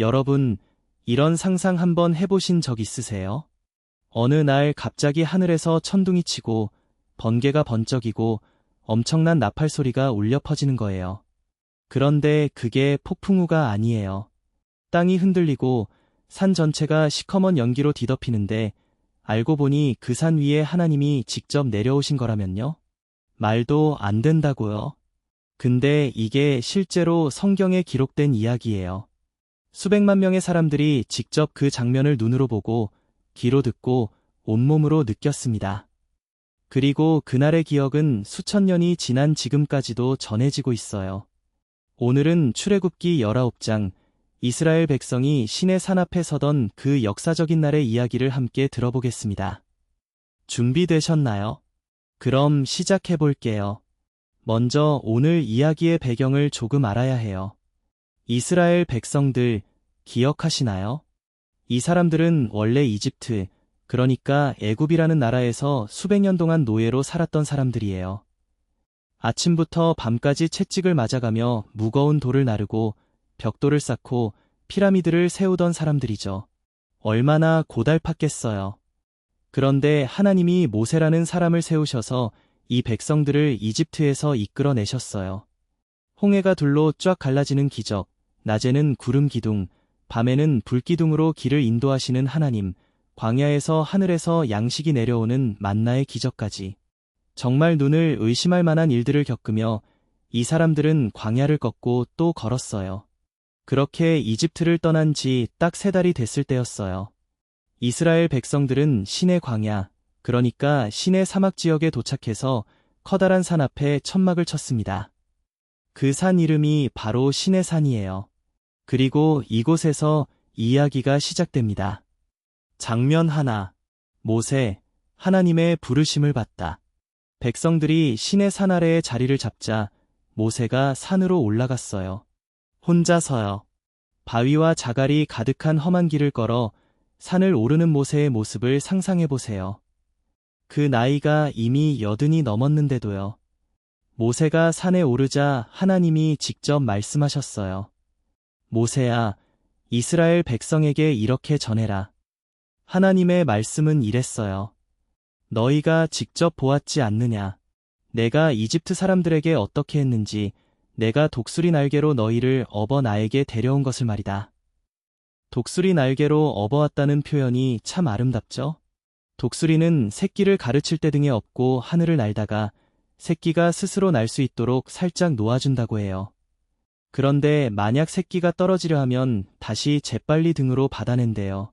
여러분, 이런 상상 한번 해보신 적 있으세요? 어느 날 갑자기 하늘에서 천둥이 치고 번개가 번쩍이고 엄청난 나팔 소리가 울려 퍼지는 거예요. 그런데 그게 폭풍우가 아니에요. 땅이 흔들리고 산 전체가 시커먼 연기로 뒤덮이는데 알고 보니 그 산 위에 하나님이 직접 내려오신 거라면요? 말도 안 된다고요. 근데 이게 실제로 성경에 기록된 이야기예요. 수백만 명의 사람들이 직접 그 장면을 눈으로 보고 귀로 듣고 온몸으로 느꼈습니다. 그리고 그날의 기억은 수천 년이 지난 지금까지도 전해지고 있어요. 오늘은 출애굽기 19장, 이스라엘 백성이 시내 산 앞에 서던 그 역사적인 날의 이야기를 함께 들어보겠습니다. 준비되셨나요? 그럼 시작해 볼게요. 먼저 오늘 이야기의 배경을 조금 알아야 해요. 이스라엘 백성들 기억하시나요? 이 사람들은 원래 이집트, 그러니까 애굽이라는 나라에서 수백 년 동안 노예로 살았던 사람들이에요. 아침부터 밤까지 채찍을 맞아가며 무거운 돌을 나르고 벽돌을 쌓고 피라미드를 세우던 사람들이죠. 얼마나 고달팠겠어요. 그런데 하나님이 모세라는 사람을 세우셔서 이 백성들을 이집트에서 이끌어내셨어요. 홍해가 둘로 쫙 갈라지는 기적, 낮에는 구름 기둥, 밤에는 불 기둥으로 길을 인도하시는 하나님, 광야에서 하늘에서 양식이 내려오는 만나의 기적까지. 정말 눈을 의심할 만한 일들을 겪으며 이 사람들은 광야를 걷고 또 걸었어요. 그렇게 이집트를 떠난 지 딱 3달이 됐을 때였어요. 이스라엘 백성들은 시내 광야, 그러니까 시내 사막 지역에 도착해서 커다란 산 앞에 천막을 쳤습니다. 그 산 이름이 바로 시내산이에요. 그리고 이곳에서 이야기가 시작됩니다. 장면 하나, 모세, 하나님의 부르심을 받다. 백성들이 시내산 아래에 자리를 잡자 모세가 산으로 올라갔어요. 혼자서요. 바위와 자갈이 가득한 험한 길을 걸어 산을 오르는 모세의 모습을 상상해보세요. 그 나이가 이미 80이 넘었는데도요. 모세가 산에 오르자 하나님이 직접 말씀하셨어요. 모세야, 이스라엘 백성에게 이렇게 전해라. 하나님의 말씀은 이랬어요. 너희가 직접 보았지 않느냐. 내가 이집트 사람들에게 어떻게 했는지 내가 독수리 날개로 너희를 업어 나에게 데려온 것을 말이다. 독수리 날개로 업어왔다는 표현이 참 아름답죠? 독수리는 새끼를 가르칠 때 등에 업고 하늘을 날다가 새끼가 스스로 날 수 있도록 살짝 놓아준다고 해요. 그런데 만약 새끼가 떨어지려 하면 다시 재빨리 등으로 받아낸대요.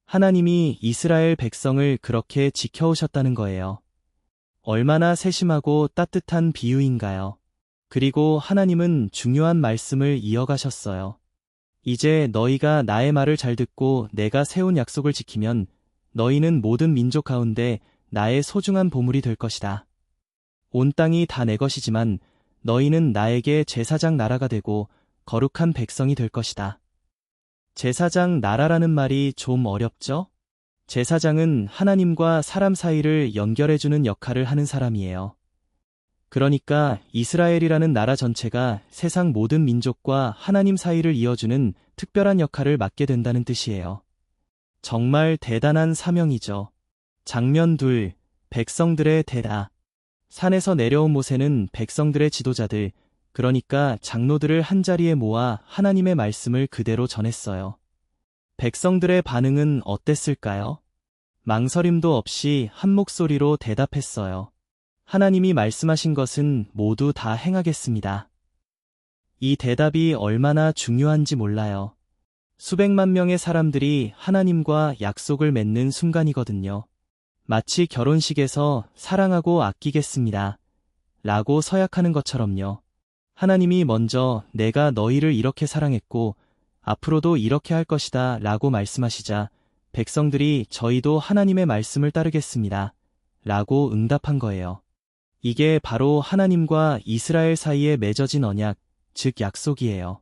하나님이 이스라엘 백성을 그렇게 지켜오셨다는 거예요. 얼마나 세심하고 따뜻한 비유인가요? 그리고 하나님은 중요한 말씀을 이어가셨어요. 이제 너희가 나의 말을 잘 듣고 내가 세운 약속을 지키면 너희는 모든 민족 가운데 나의 소중한 보물이 될 것이다. 온 땅이 다 내 것이지만 너희는 나에게 제사장 나라가 되고 거룩한 백성이 될 것이다. 제사장 나라라는 말이 좀 어렵죠? 제사장은 하나님과 사람 사이를 연결해주는 역할을 하는 사람이에요. 그러니까 이스라엘이라는 나라 전체가 세상 모든 민족과 하나님 사이를 이어주는 특별한 역할을 맡게 된다는 뜻이에요. 정말 대단한 사명이죠. 장면 2, 백성들의 대다. 산에서 내려온 모세는 백성들의 지도자들, 그러니까 장로들을 한자리에 모아 하나님의 말씀을 그대로 전했어요. 백성들의 반응은 어땠을까요? 망설임도 없이 한 목소리로 대답했어요. 하나님이 말씀하신 것은 모두 다 행하겠습니다. 이 대답이 얼마나 중요한지 몰라요. 수백만 명의 사람들이 하나님과 약속을 맺는 순간이거든요. 마치 결혼식에서 사랑하고 아끼겠습니다. 라고 서약하는 것처럼요. 하나님이 먼저 내가 너희를 이렇게 사랑했고 앞으로도 이렇게 할 것이다 라고 말씀하시자 백성들이 저희도 하나님의 말씀을 따르겠습니다. 라고 응답한 거예요. 이게 바로 하나님과 이스라엘 사이에 맺어진 언약, 즉 약속이에요.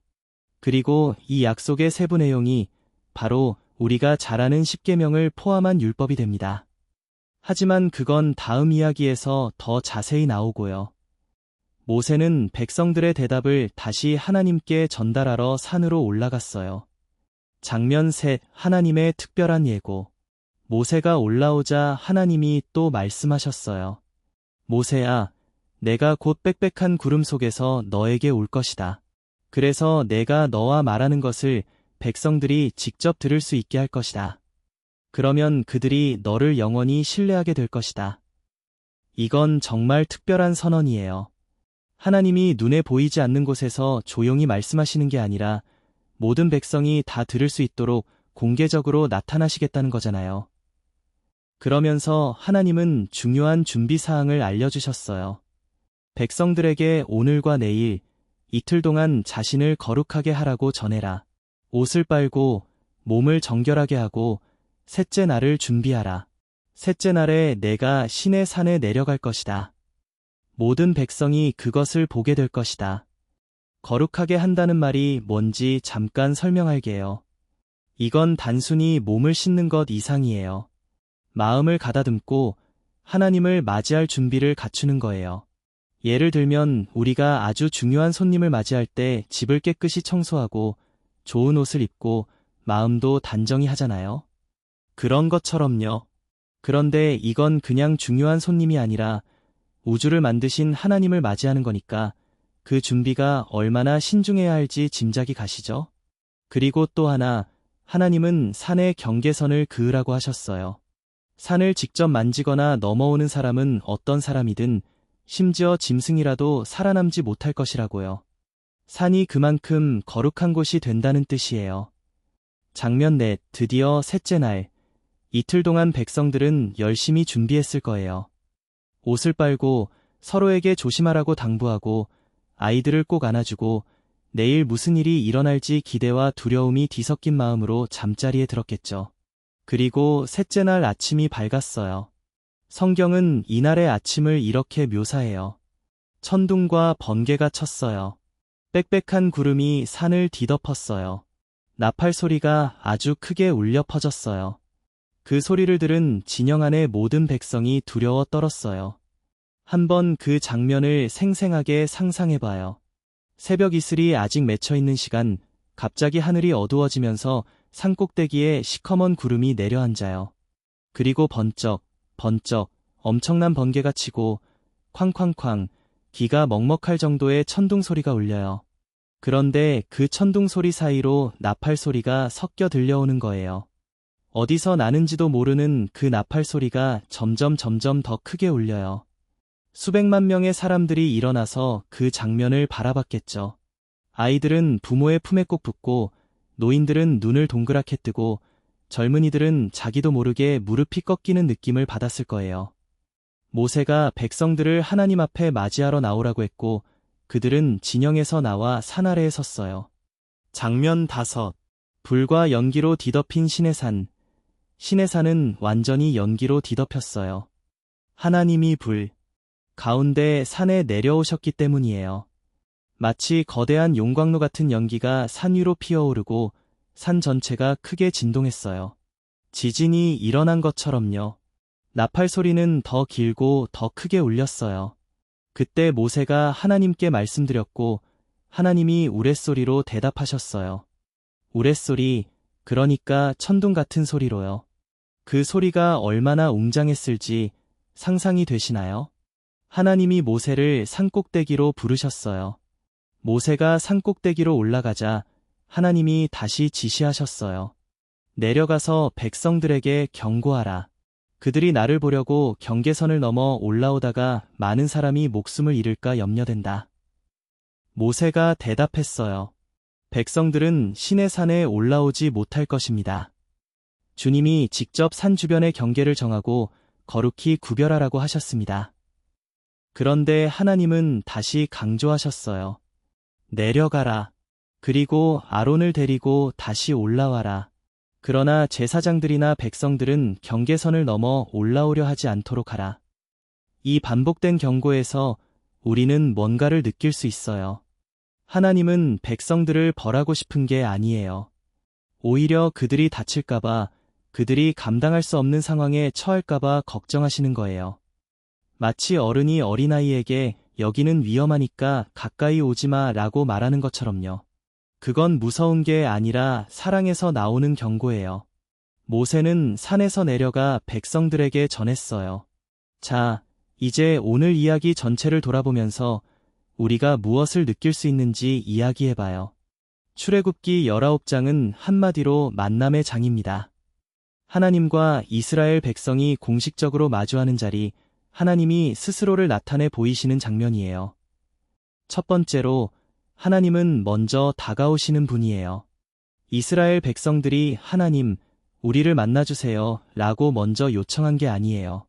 그리고 이 약속의 세부 내용이 바로 우리가 잘 아는 십계명을 포함한 율법이 됩니다. 하지만 그건 다음 이야기에서 더 자세히 나오고요. 모세는 백성들의 대답을 다시 하나님께 전달하러 산으로 올라갔어요. 장면 셋. 하나님의 특별한 예고. 모세가 올라오자 하나님이 또 말씀하셨어요. 모세야, 내가 곧 빽빽한 구름 속에서 너에게 올 것이다. 그래서 내가 너와 말하는 것을 백성들이 직접 들을 수 있게 할 것이다. 그러면 그들이 너를 영원히 신뢰하게 될 것이다. 이건 정말 특별한 선언이에요. 하나님이 눈에 보이지 않는 곳에서 조용히 말씀하시는 게 아니라 모든 백성이 다 들을 수 있도록 공개적으로 나타나시겠다는 거잖아요. 그러면서 하나님은 중요한 준비 사항을 알려주셨어요. 백성들에게 오늘과 내일, 이틀 동안 자신을 거룩하게 하라고 전해라. 옷을 빨고 몸을 정결하게 하고 셋째 날을 준비하라. 셋째 날에 내가 신의 산에 내려갈 것이다. 모든 백성이 그것을 보게 될 것이다. 거룩하게 한다는 말이 뭔지 잠깐 설명할게요. 이건 단순히 몸을 씻는 것 이상이에요. 마음을 가다듬고 하나님을 맞이할 준비를 갖추는 거예요. 예를 들면 우리가 아주 중요한 손님을 맞이할 때 집을 깨끗이 청소하고 좋은 옷을 입고 마음도 단정히 하잖아요. 그런 것처럼요. 그런데 이건 그냥 중요한 손님이 아니라 우주를 만드신 하나님을 맞이하는 거니까 그 준비가 얼마나 신중해야 할지 짐작이 가시죠? 그리고 또 하나, 하나님은 산의 경계선을 그으라고 하셨어요. 산을 직접 만지거나 넘어오는 사람은 어떤 사람이든 심지어 짐승이라도 살아남지 못할 것이라고요. 산이 그만큼 거룩한 곳이 된다는 뜻이에요. 장면 넷. 드디어 셋째 날. 이틀 동안 백성들은 열심히 준비했을 거예요. 옷을 빨고 서로에게 조심하라고 당부하고 아이들을 꼭 안아주고 내일 무슨 일이 일어날지 기대와 두려움이 뒤섞인 마음으로 잠자리에 들었겠죠. 그리고 셋째 날 아침이 밝았어요. 성경은 이날의 아침을 이렇게 묘사해요. 천둥과 번개가 쳤어요. 빽빽한 구름이 산을 뒤덮었어요. 나팔 소리가 아주 크게 울려 퍼졌어요. 그 소리를 들은 진영 안의 모든 백성이 두려워 떨었어요. 한번 그 장면을 생생하게 상상해봐요. 새벽 이슬이 아직 맺혀있는 시간, 갑자기 하늘이 어두워지면서 산꼭대기에 시커먼 구름이 내려앉아요. 그리고 번쩍, 번쩍, 엄청난 번개가 치고 쾅쾅쾅, 기가 먹먹할 정도의 천둥 소리가 울려요. 그런데 그 천둥 소리 사이로 나팔 소리가 섞여 들려오는 거예요. 어디서 나는지도 모르는 그 나팔 소리가 점점 더 크게 울려요. 수백만 명의 사람들이 일어나서 그 장면을 바라봤겠죠. 아이들은 부모의 품에 꼭 붙고 노인들은 눈을 동그랗게 뜨고 젊은이들은 자기도 모르게 무릎이 꺾이는 느낌을 받았을 거예요. 모세가 백성들을 하나님 앞에 맞이하러 나오라고 했고 그들은 진영에서 나와 산 아래에 섰어요. 장면 5. 불과 연기로 뒤덮인 신의 산. 신의 산은 완전히 연기로 뒤덮였어요. 하나님이 불 가운데 산에 내려오셨기 때문이에요. 마치 거대한 용광로 같은 연기가 산 위로 피어오르고 산 전체가 크게 진동했어요. 지진이 일어난 것처럼요. 나팔 소리는 더 길고 더 크게 울렸어요. 그때 모세가 하나님께 말씀드렸고 하나님이 우레소리로 대답하셨어요. 우레소리, 그러니까 천둥 같은 소리로요. 그 소리가 얼마나 웅장했을지 상상이 되시나요? 하나님이 모세를 산꼭대기로 부르셨어요. 모세가 산꼭대기로 올라가자 하나님이 다시 지시하셨어요. 내려가서 백성들에게 경고하라. 그들이 나를 보려고 경계선을 넘어 올라오다가 많은 사람이 목숨을 잃을까 염려된다. 모세가 대답했어요. 백성들은 신의 산에 올라오지 못할 것입니다. 주님이 직접 산 주변의 경계를 정하고 거룩히 구별하라고 하셨습니다. 그런데 하나님은 다시 강조하셨어요. 내려가라. 그리고 아론을 데리고 다시 올라와라. 그러나 제사장들이나 백성들은 경계선을 넘어 올라오려 하지 않도록 하라. 이 반복된 경고에서 우리는 뭔가를 느낄 수 있어요. 하나님은 백성들을 벌하고 싶은 게 아니에요. 오히려 그들이 다칠까봐, 그들이 감당할 수 없는 상황에 처할까봐 걱정하시는 거예요. 마치 어른이 어린아이에게 여기는 위험하니까 가까이 오지 마 라고 말하는 것처럼요. 그건 무서운 게 아니라 사랑에서 나오는 경고예요. 모세는 산에서 내려가 백성들에게 전했어요. 자, 이제 오늘 이야기 전체를 돌아보면서 우리가 무엇을 느낄 수 있는지 이야기해봐요. 출애굽기 19장은 한마디로 만남의 장입니다. 하나님과 이스라엘 백성이 공식적으로 마주하는 자리, 하나님이 스스로를 나타내 보이시는 장면이에요. 첫 번째로, 하나님은 먼저 다가오시는 분이에요. 이스라엘 백성들이 하나님, 우리를 만나주세요 라고 먼저 요청한 게 아니에요.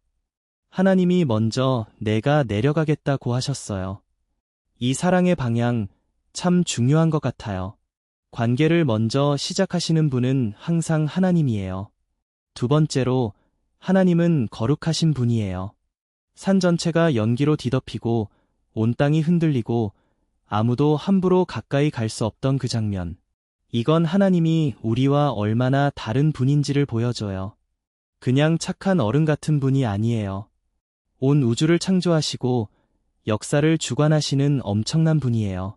하나님이 먼저 내가 내려가겠다고 하셨어요. 이 사랑의 방향 참 중요한 것 같아요. 관계를 먼저 시작하시는 분은 항상 하나님이에요. 두 번째로, 하나님은 거룩하신 분이에요. 산 전체가 연기로 뒤덮이고 온 땅이 흔들리고 아무도 함부로 가까이 갈 수 없던 그 장면. 이건 하나님이 우리와 얼마나 다른 분인지를 보여줘요. 그냥 착한 어른 같은 분이 아니에요. 온 우주를 창조하시고 역사를 주관하시는 엄청난 분이에요.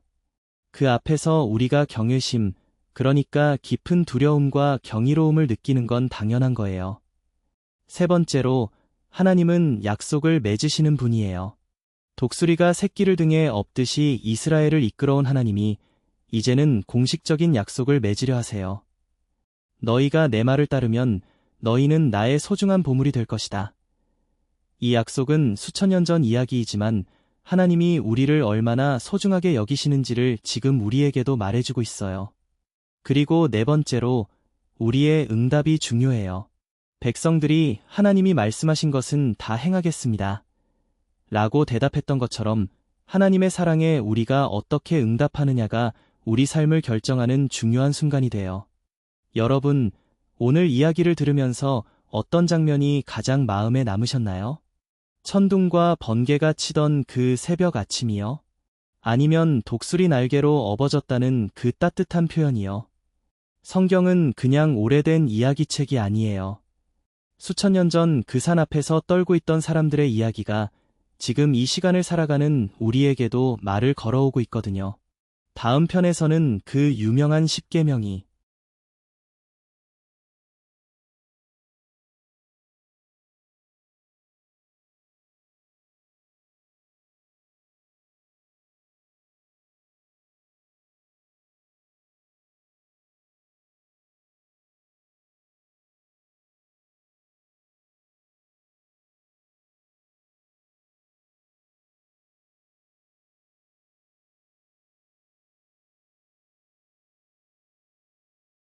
그 앞에서 우리가 경외심, 그러니까 깊은 두려움과 경이로움을 느끼는 건 당연한 거예요. 세 번째로, 하나님은 약속을 맺으시는 분이에요. 독수리가 새끼를 등에 업듯이 이스라엘을 이끌어온 하나님이 이제는 공식적인 약속을 맺으려 하세요. 너희가 내 말을 따르면 너희는 나의 소중한 보물이 될 것이다. 이 약속은 수천 년 전 이야기이지만 하나님이 우리를 얼마나 소중하게 여기시는지를 지금 우리에게도 말해주고 있어요. 그리고 네 번째로, 우리의 응답이 중요해요. 백성들이 하나님이 말씀하신 것은 다 행하겠습니다. 라고 대답했던 것처럼 하나님의 사랑에 우리가 어떻게 응답하느냐가 우리 삶을 결정하는 중요한 순간이 돼요. 여러분, 오늘 이야기를 들으면서 어떤 장면이 가장 마음에 남으셨나요? 천둥과 번개가 치던 그 새벽 아침이요? 아니면 독수리 날개로 업어졌다는 그 따뜻한 표현이요? 성경은 그냥 오래된 이야기책이 아니에요. 수천 년 전 그 산 앞에서 떨고 있던 사람들의 이야기가 지금 이 시간을 살아가는 우리에게도 말을 걸어오고 있거든요. 다음 편에서는 그 유명한 십계명이